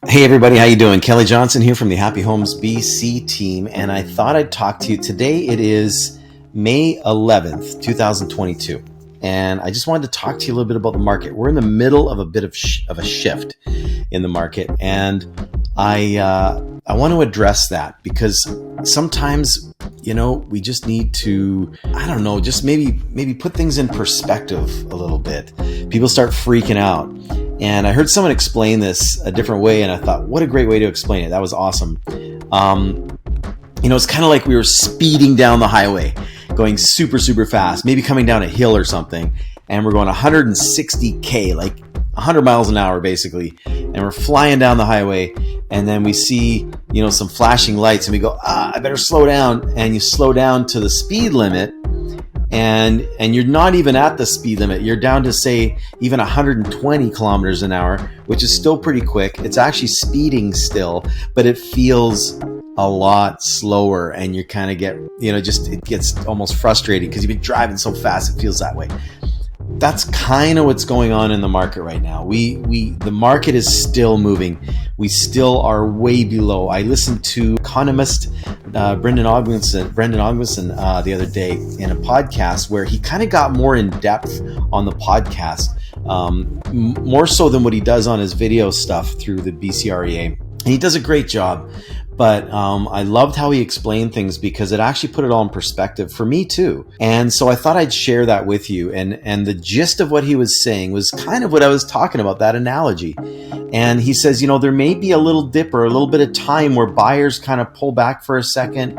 Hey everybody, how you doing? Kelly Johnson here from the HappyHomesBC team, and I thought I'd talk to you. Today it is May 11th, 2022, and I just wanted to talk to you a little bit about the market. We're in the middle of a bit of a shift in the market, and I want to address that because sometimes, we just need to, just maybe put things in perspective a little bit. People start freaking out. And I heard someone explain this a different way, and I thought, what a great way to explain it. That was awesome. It's kind of like we were speeding down the highway, going super, super fast, maybe coming down a hill or something, and we're going 160K, like 100 miles an hour, basically. And we're flying down the highway, and then we see, some flashing lights, and we go, I better slow down. And you slow down to the speed limit, and you're not even at the speed limit. You're down to, say, even 120 kilometers an hour, which is still pretty quick. It's actually speeding still, but it feels a lot slower, and you kind of get, it gets almost frustrating because you've been driving so fast, it feels that way. That's kind of what's going on in the market right now. The market is still moving. We still are way below. I listened to economist Brendan Ogdenson the other day in a podcast where he kind of got more in depth on the podcast, more so than what he does on his video stuff through the BCREA. And he does a great job. But I loved how he explained things because it actually put it all in perspective for me too. And so I thought I'd share that with you. And the gist of what he was saying was kind of what I was talking about, that analogy. And he says, there may be a little dip or a little bit of time where buyers kind of pull back for a second.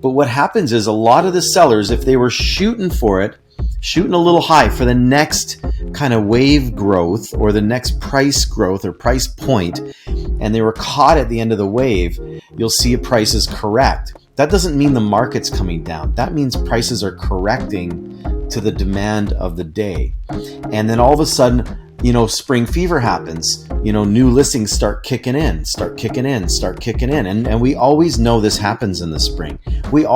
But what happens is a lot of the sellers, if they were shooting a little high for the next kind of wave growth or the next price growth or price point, and they were caught at the end of the wave, you'll see prices correct. That doesn't mean the market's coming down. That means prices are correcting to the demand of the day. And then all of a sudden, spring fever happens. New listings start kicking in. And we always know this happens in the spring. We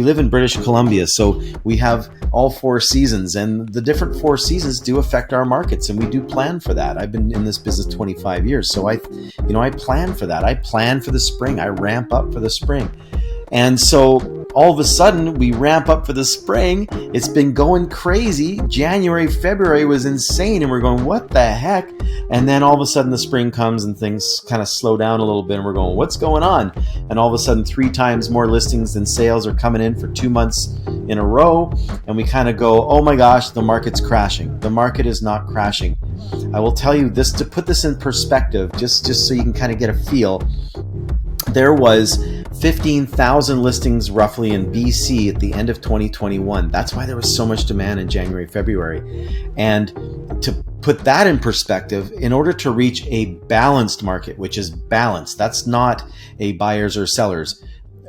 live in British Columbia, so we have all four seasons, and the different four seasons do affect our markets, and we do plan for that. I've been in this business 25 years, so I plan for that. I plan for the spring. I ramp up for the spring. And so all of a sudden we ramp up for the spring. It's been going crazy. January, February was insane. And we're going, what the heck? And then all of a sudden the spring comes and things kind of slow down a little bit. And we're going, what's going on? And all of a sudden 3 times more listings than sales are coming in for 2 months in a row. And we kind of go, oh my gosh, the market's crashing. The market is not crashing. I will tell you this to put this in perspective, just so you can kind of get a feel. There was 15,000 listings roughly in BC at the end of 2021. That's why there was so much demand in January, February. And to put that in perspective, in order to reach a balanced market, which is balanced, that's not a buyers or sellers,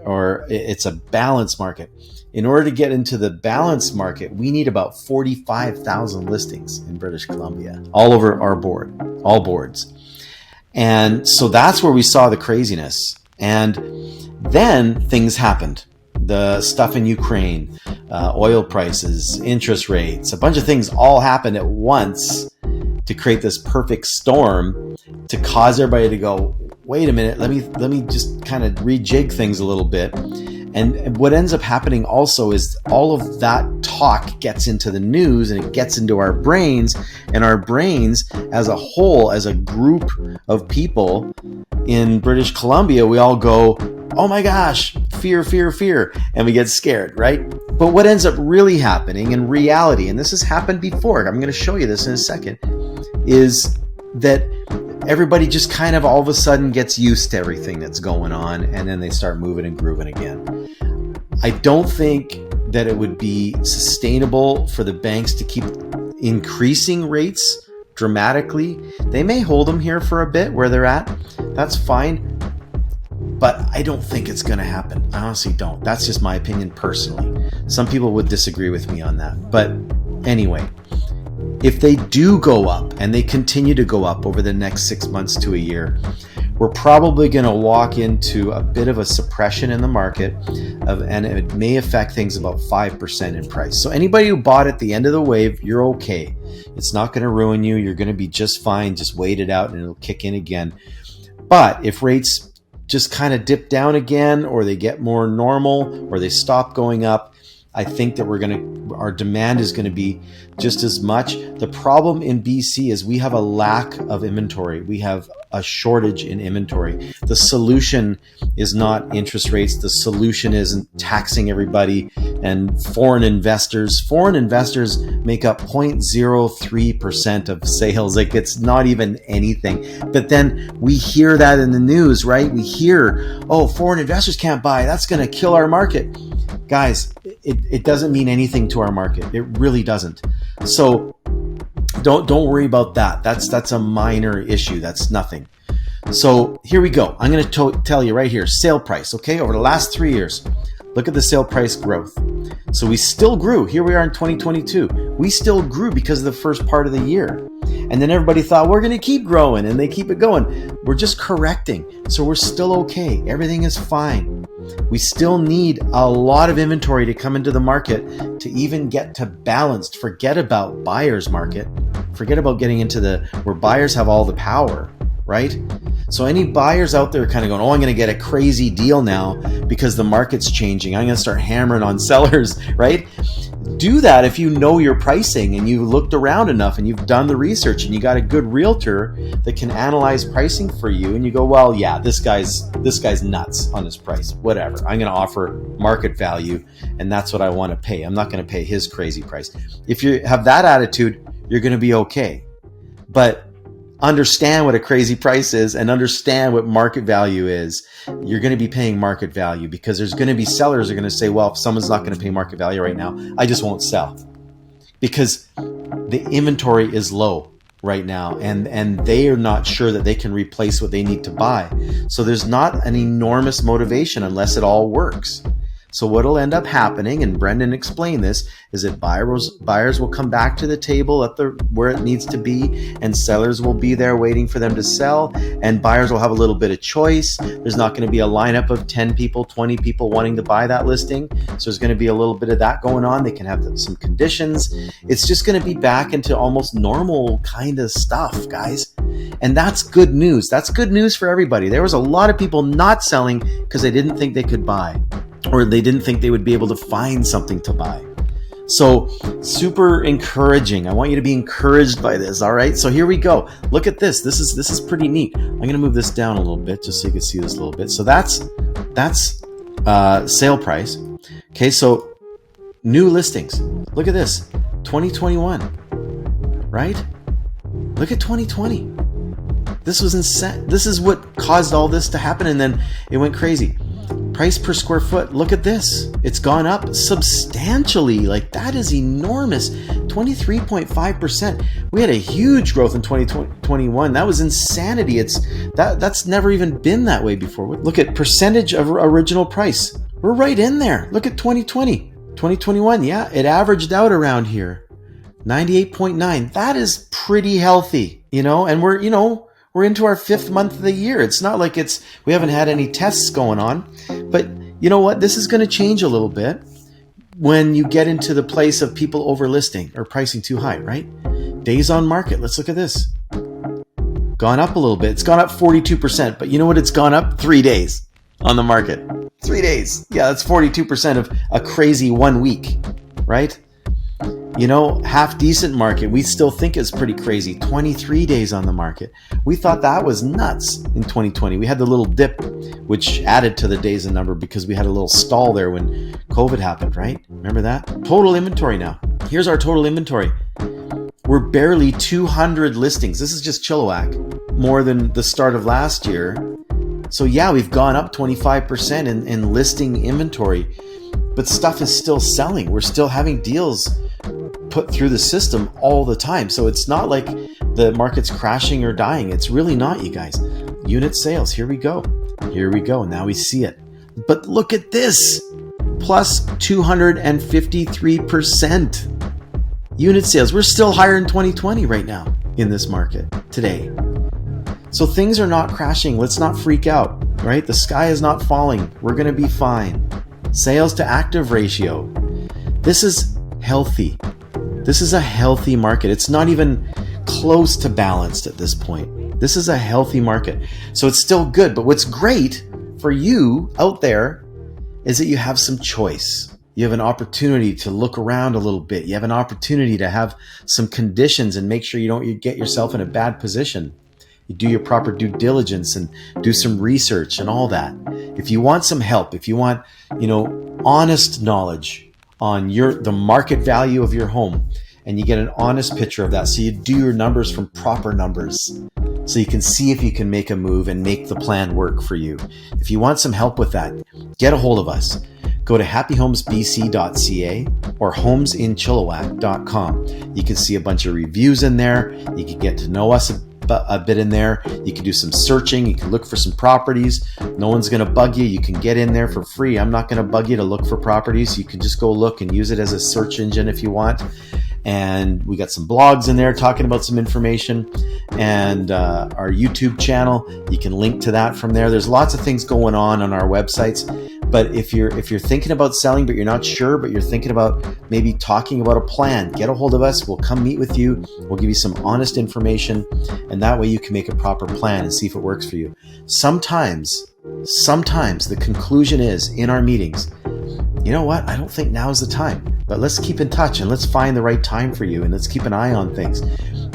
or it's a balanced market. In order to get into the balanced market, we need about 45,000 listings in British Columbia, all over our board, all boards. And so that's where we saw the craziness. And then things happened. The stuff in Ukraine, oil prices, interest rates, a bunch of things all happened at once to create this perfect storm to cause everybody to go, wait a minute, let me just kind of rejig things a little bit. And what ends up happening also is all of that talk gets into the news and it gets into our brains, and our brains as a whole, as a group of people in British Columbia, we all go, oh my gosh, fear, fear, fear. And we get scared, right? But what ends up really happening in reality, and this has happened before, I'm going to show you this in a second, is that everybody just kind of all of a sudden gets used to everything that's going on, and then they start moving and grooving again. I don't think that it would be sustainable for the banks to keep increasing rates dramatically. They may hold them here for a bit where they're at. That's fine. But I don't think it's going to happen. I honestly don't. That's just my opinion personally. Some people would disagree with me on that. But anyway, if they do go up and they continue to go up over the next 6 months to a year, we're probably going to walk into a bit of a suppression in the market, and it may affect things about 5% in price. So anybody who bought at the end of the wave, you're okay. It's not going to ruin you. You're going to be just fine. Just wait it out and it'll kick in again. But if rates just kind of dip down again, or they get more normal, or they stop going up, I think that our demand is going to be just as much. The problem in BC is we have a lack of inventory. We have a shortage in inventory. The solution is not interest rates. The solution isn't taxing everybody and foreign investors. Foreign investors make up 0.03% of sales. Like, it's not even anything. But then we hear that in the news, right? We hear, oh, foreign investors can't buy. That's going to kill our market. Guys, it doesn't mean anything to our market. It really doesn't. So don't worry about that. That's a minor issue. That's nothing. So here we go. I'm going to tell you right here, sale price, okay? Over the last 3 years, look at the sale price growth. So we still grew. Here we are in 2022. We still grew because of the first part of the year. And then everybody thought we're going to keep growing, and they keep it going. We're just correcting. So we're still okay. Everything is fine. We still need a lot of inventory to come into the market to even get to balanced. Forget about buyer's market. Forget about getting into where buyers have all the power, right? So any buyers out there kind of going, oh, I'm going to get a crazy deal now because the market's changing. I'm going to start hammering on sellers, right? Do that if you know your pricing and you've looked around enough and you've done the research and you got a good realtor that can analyze pricing for you, and you go, well, yeah, this guy's nuts on his price. Whatever. I'm going to offer market value, and that's what I want to pay. I'm not going to pay his crazy price. If you have that attitude, you're going to be okay. But understand what a crazy price is and understand what market value is. You're going to be paying market value, because there's going to be sellers who are going to say, well, if someone's not going to pay market value right now, I just won't sell, because the inventory is low right now, and they are not sure that they can replace what they need to buy. So there's not an enormous motivation unless it all works. So what will end up happening, and Brendan explained this, is that buyers will come back to the table at where it needs to be, and sellers will be there waiting for them to sell, and buyers will have a little bit of choice. There's not going to be a lineup of 10 people, 20 people wanting to buy that listing. So there's going to be a little bit of that going on. They can have some conditions. It's just going to be back into almost normal kind of stuff, guys. And that's good news. That's good news for everybody. There was a lot of people not selling because they didn't think they could buy, or they didn't think they would be able to find something to buy. So super encouraging. I want you to be encouraged by this. All right. So here we go. Look at this. This is pretty neat. I'm going to move this down a little bit just so you can see this a little bit. So that's sale price. Okay. So new listings. Look at this. 2021. Right? Look at 2020. This was insane. This is what caused all this to happen. And then it went crazy. Price per square foot, look at this. It's gone up substantially. Like, that is enormous. 23.5%. We had a huge growth in 2021. That was insanity. That's never even been that way before. Look at percentage of original price. We're right in there. Look at 2020. 2021, yeah, it averaged out around here. 98.9. That is pretty healthy, and we're into our 5th month of the year. It's not like we haven't had any tests going on. But you know what? This is going to change a little bit when you get into the place of people overlisting or pricing too high, right? Days on market. Let's look at this. Gone up a little bit. It's gone up 42%. But you know what? It's gone up 3 days on the market. 3 days. Yeah, that's 42% of a crazy 1 week, right? Half decent market, we still think is pretty crazy. 23 days on the market. We thought that was nuts in 2020. We had the little dip, which added to the days in number because we had a little stall there when COVID happened, right? Remember that? Total inventory now. Here's our total inventory. We're barely 200 listings. This is just Chilliwack, more than the start of last year. So yeah, we've gone up 25% in listing inventory, but stuff is still selling. We're still having deals put through the system all the time. So it's not like the market's crashing or dying. It's really not, you guys. Unit sales, here we go. Now we see it. But look at this, plus 253% unit sales. We're still higher in 2020 right now in this market today. So things are not crashing. Let's not freak out, right? The sky is not falling. We're going to be fine. Sales to active ratio. This is healthy. This is a healthy market. It's not even close to balanced at this point. This is a healthy market. So it's still good. But what's great for you out there is that you have some choice. You have an opportunity to look around a little bit. You have an opportunity to have some conditions and make sure you don't get yourself in a bad position. You do your proper due diligence and do some research and all that. If you want some help, if you want, honest knowledge on the market value of your home, and you get an honest picture of that, so you do your numbers from proper numbers, so you can see if you can make a move and make the plan work for you. If you want some help with that, get a hold of us. Go to happyhomesbc.ca or homesinchilliwack.com. You can see a bunch of reviews in there. You can get to know us a bit in there. You can do some searching. You can look for some properties. No one's going to bug you. You can get in there for free. I'm not going to bug you to look for properties. You can just go look and use it as a search engine if you want. And we got some blogs in there talking about some information, and our YouTube channel. You can link to that from there. There's lots of things going on our websites. But if you're thinking about selling, but you're not sure, but you're thinking about maybe talking about a plan, get a hold of us. We'll come meet with you. We'll give you some honest information, and that way you can make a proper plan and see if it works for you. Sometimes the conclusion is in our meetings, you know what? I don't think now is the time, but let's keep in touch and let's find the right time for you, and let's keep an eye on things.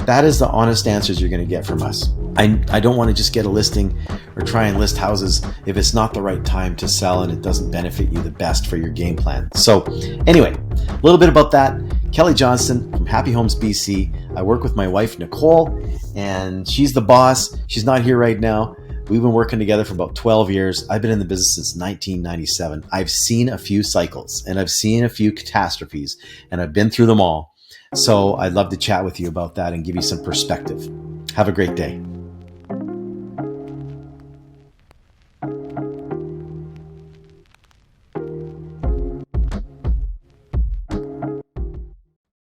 That is the honest answers you're going to get from us. I don't want to just get a listing or try and list houses if it's not the right time to sell and it doesn't benefit you the best for your game plan. So anyway, a little bit about that. Kelly Johnson from Happy Homes BC. I work with my wife, Nicole, and she's the boss. She's not here right now. We've been working together for about 12 years. I've been in the business since 1997. I've seen a few cycles and I've seen a few catastrophes, and I've been through them all. So I'd love to chat with you about that and give you some perspective. Have a great day.